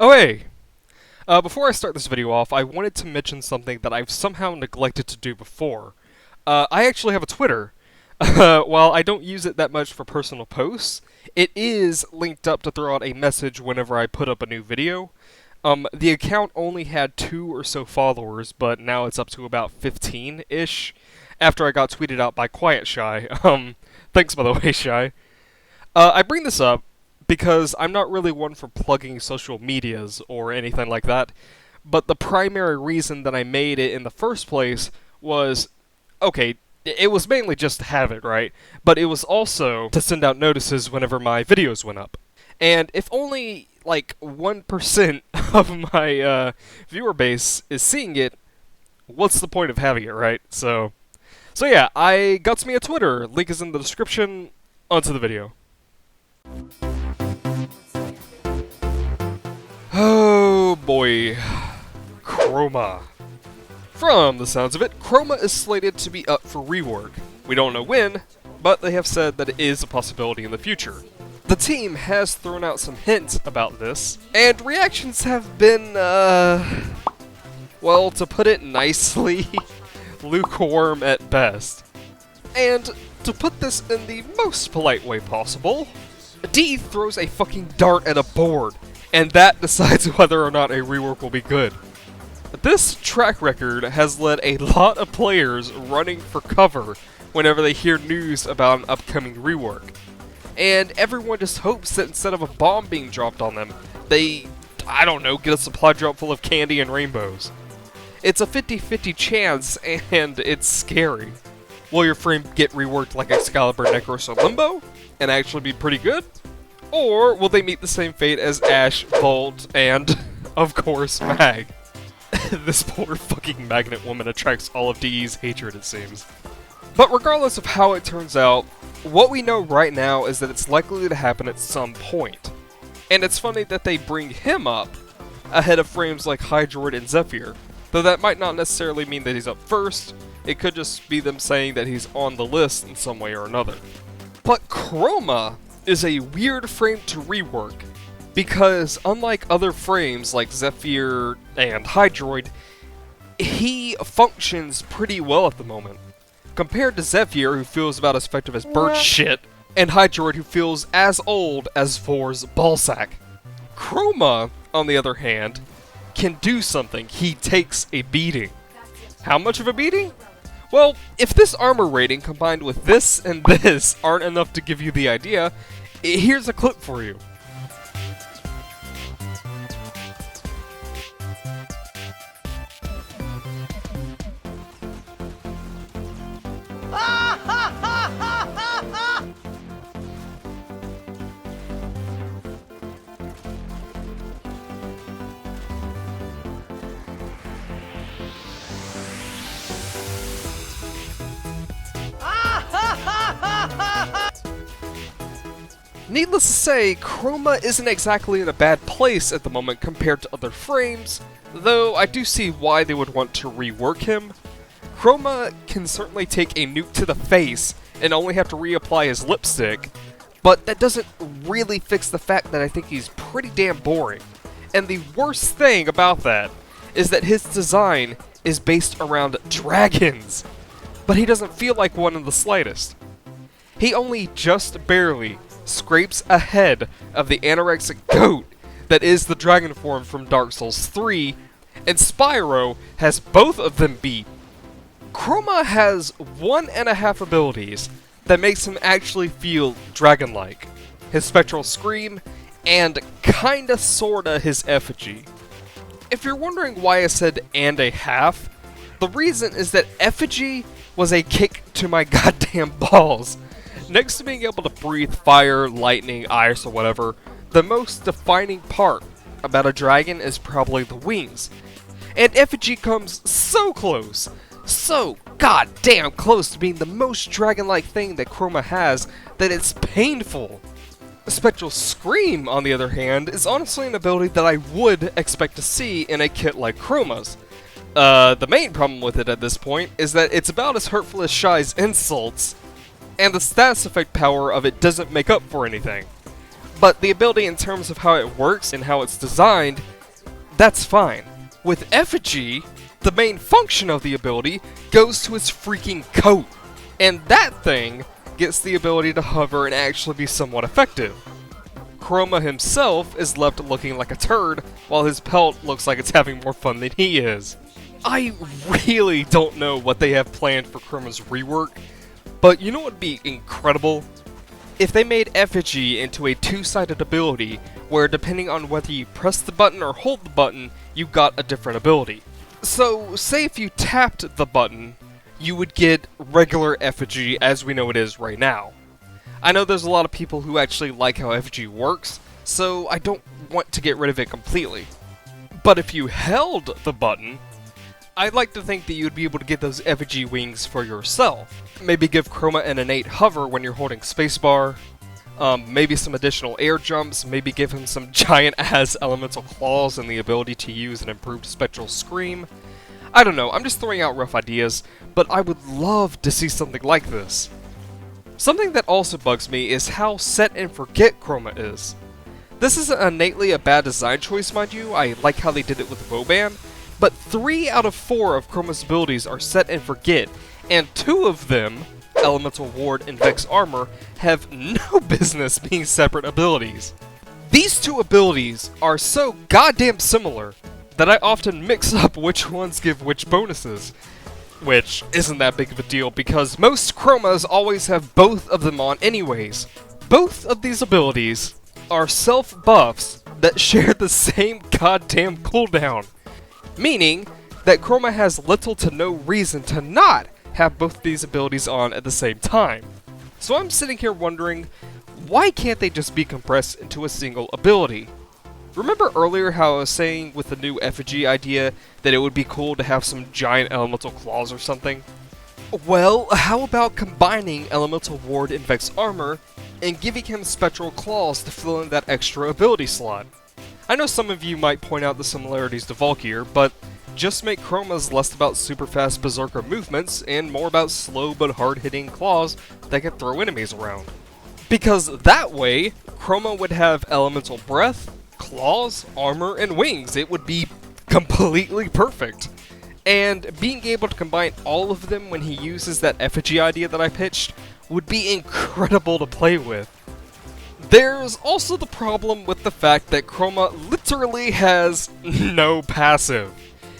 Oh hey! Before I start this video off, I wanted to mention something that I've somehow neglected to do before. I actually have a Twitter. While I don't use it that much for personal posts, it is linked up to throw out a message whenever I put up a new video. The account only had 2 or so followers, but now it's up to about 15-ish, after I got tweeted out by Quiet Shy. Thanks by the way, Shy. I bring this up because I'm not really one for plugging social medias or anything like that, but the primary reason that I made it in the first place was, okay, it was mainly just to have it, right? But it was also to send out notices whenever my videos went up. And if only, like, 1% of my viewer base is seeing it, what's the point of having it, right? So yeah, I got me a Twitter. Link is in the description. Onto the video. Oh boy. Chroma. From the sounds of it, Chroma is slated to be up for rework. We don't know when, but they have said that it is a possibility in the future. The team has thrown out some hints about this, and reactions have been, well, to put it nicely, lukewarm at best. And to put this in the most polite way possible, D throws a fucking dart at a board, and that decides whether or not a rework will be good. This track record has led a lot of players running for cover whenever they hear news about an upcoming rework. And everyone just hopes that instead of a bomb being dropped on them, they, I don't know, get a supply drop full of candy and rainbows. It's a 50-50 chance, and it's scary. Will your frame get reworked like Excalibur, Necros, or Limbo, and actually be pretty good? Or will they meet the same fate as Ash, Volt, and, of course, Mag? This poor fucking magnet woman attracts all of DE's hatred, it seems. But regardless of how it turns out, what we know right now is that it's likely to happen at some point. And it's funny that they bring him up ahead of frames like Hydroid and Zephyr, though that might not necessarily mean that he's up first. It could just be them saying that he's on the list in some way or another. But Chroma is a weird frame to rework, because unlike other frames like Zephyr and Hydroid, he functions pretty well at the moment. Compared to Zephyr, who feels about as effective as bird shit, and Hydroid, who feels as old as Vor's ballsack. Chroma, on the other hand, can do something. He takes a beating. How much of a beating? Well, if this armor rating combined with this and this aren't enough to give you the idea, here's a clip for you. Needless to say, Chroma isn't exactly in a bad place at the moment compared to other frames, though I do see why they would want to rework him. Chroma can certainly take a nuke to the face and only have to reapply his lipstick, but that doesn't really fix the fact that I think he's pretty damn boring. And the worst thing about that is that his design is based around dragons, but he doesn't feel like one in the slightest. He only just barely scrapes ahead of the anorexic goat that is the dragon form from Dark Souls 3, and Spyro has both of them beat. Chroma has 1.5 abilities that makes him actually feel dragon-like. His Spectral Scream, and kinda sorta his Effigy. If you're wondering why I said "and a half," the reason is that Effigy was a kick to my goddamn balls. Next to being able to breathe fire, lightning, ice, or whatever, the most defining part about a dragon is probably the wings. And Effigy comes so close, so goddamn close to being the most dragon-like thing that Chroma has that it's painful. Spectral Scream, on the other hand, is honestly an ability that I would expect to see in a kit like Chroma's. The main problem with it at this point is that it's about as hurtful as Shy's insults, and the status effect power of it doesn't make up for anything. But the ability in terms of how it works and how it's designed, that's fine. With Effigy, the main function of the ability goes to its freaking coat, and that thing gets the ability to hover and actually be somewhat effective. Chroma himself is left looking like a turd, while his pelt looks like it's having more fun than he is. I really don't know what they have planned for Chroma's rework, but you know what would be incredible? If they made Effigy into a two-sided ability, where depending on whether you press the button or hold the button, you got a different ability. So, say if you tapped the button, you would get regular Effigy as we know it is right now. I know there's a lot of people who actually like how Effigy works, so I don't want to get rid of it completely. But if you held the button, I'd like to think that you'd be able to get those Effigy wings for yourself. Maybe give Chroma an innate hover when you're holding spacebar, maybe some additional air jumps, maybe give him some giant-ass elemental claws and the ability to use an improved spectral scream. I don't know, I'm just throwing out rough ideas, but I would love to see something like this. Something that also bugs me is how set and forget Chroma is. This isn't innately a bad design choice, mind you, I like how they did it with Vauban, but 3 out of 4 of Chroma's abilities are set and forget, and 2 of them, Elemental Ward and Vex Armor, have no business being separate abilities. These 2 abilities are so goddamn similar that I often mix up which ones give which bonuses. Which isn't that big of a deal because most Chromas always have both of them on anyways. Both of these abilities are self-buffs that share the same goddamn cooldown. Meaning that Chroma has little to no reason to not have both these abilities on at the same time. So I'm sitting here wondering, why can't they just be compressed into a single ability? Remember earlier how I was saying with the new Effigy idea that it would be cool to have some giant elemental claws or something? Well, how about combining Elemental Ward and Vex Armor and giving him Spectral Claws to fill in that extra ability slot? I know some of you might point out the similarities to Valkyr, but just make Chroma's less about super fast berserker movements and more about slow but hard-hitting claws that can throw enemies around. Because that way, Chroma would have Elemental Breath, claws, armor, and wings. It would be completely perfect. And being able to combine all of them when he uses that Effigy idea that I pitched would be incredible to play with. There's also the problem with the fact that Chroma literally has no passive.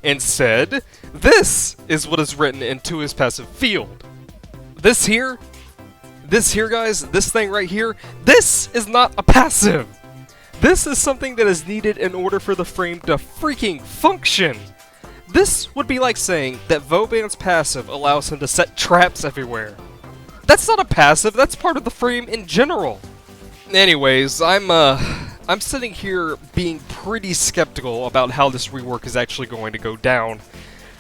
Instead, this is what is written into his passive field. This here guys, this thing right here, this is not a passive! This is something that is needed in order for the frame to freaking function! This would be like saying that Vauban's passive allows him to set traps everywhere. That's not a passive, that's part of the frame in general! Anyways, I'm sitting here being pretty skeptical about how this rework is actually going to go down.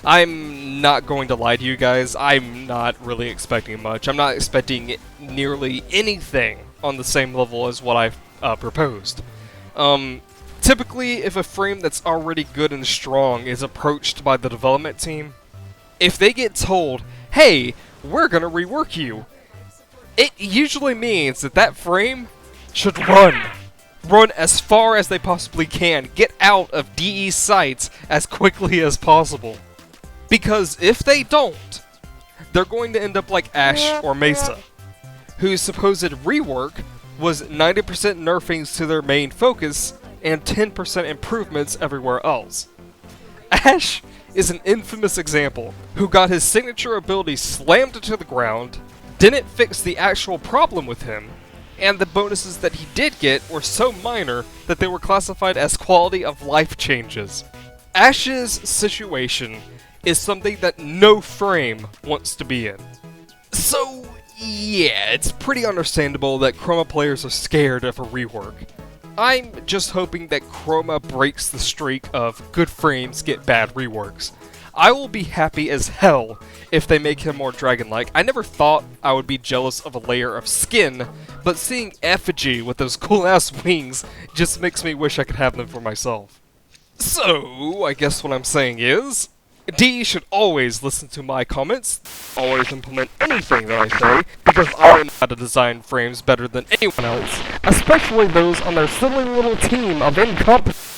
I'm not going to lie to you guys, I'm not really expecting much. I'm not expecting nearly anything on the same level as what I've proposed. Typically, if a frame that's already good and strong is approached by the development team, if they get told, hey, we're gonna rework you, it usually means that that frame should run as far as they possibly can, get out of DE's sights as quickly as possible. Because if they don't, they're going to end up like Ashe or Mesa, whose supposed rework was 90% nerfings to their main focus and 10% improvements everywhere else. Ashe is an infamous example who got his signature ability slammed into the ground, didn't fix the actual problem with him, and the bonuses that he did get were so minor that they were classified as quality of life changes. Ashe's situation is something that no frame wants to be in. So, yeah, it's pretty understandable that Chroma players are scared of a rework. I'm just hoping that Chroma breaks the streak of good frames get bad reworks. I will be happy as hell if they make him more dragon-like. I never thought I would be jealous of a layer of skin, but seeing Effigy with those cool-ass wings just makes me wish I could have them for myself. So, I guess what I'm saying is, D should always listen to my comments, always implement anything that I say, because I know how to design frames better than anyone else, especially those on their silly little team of incompetent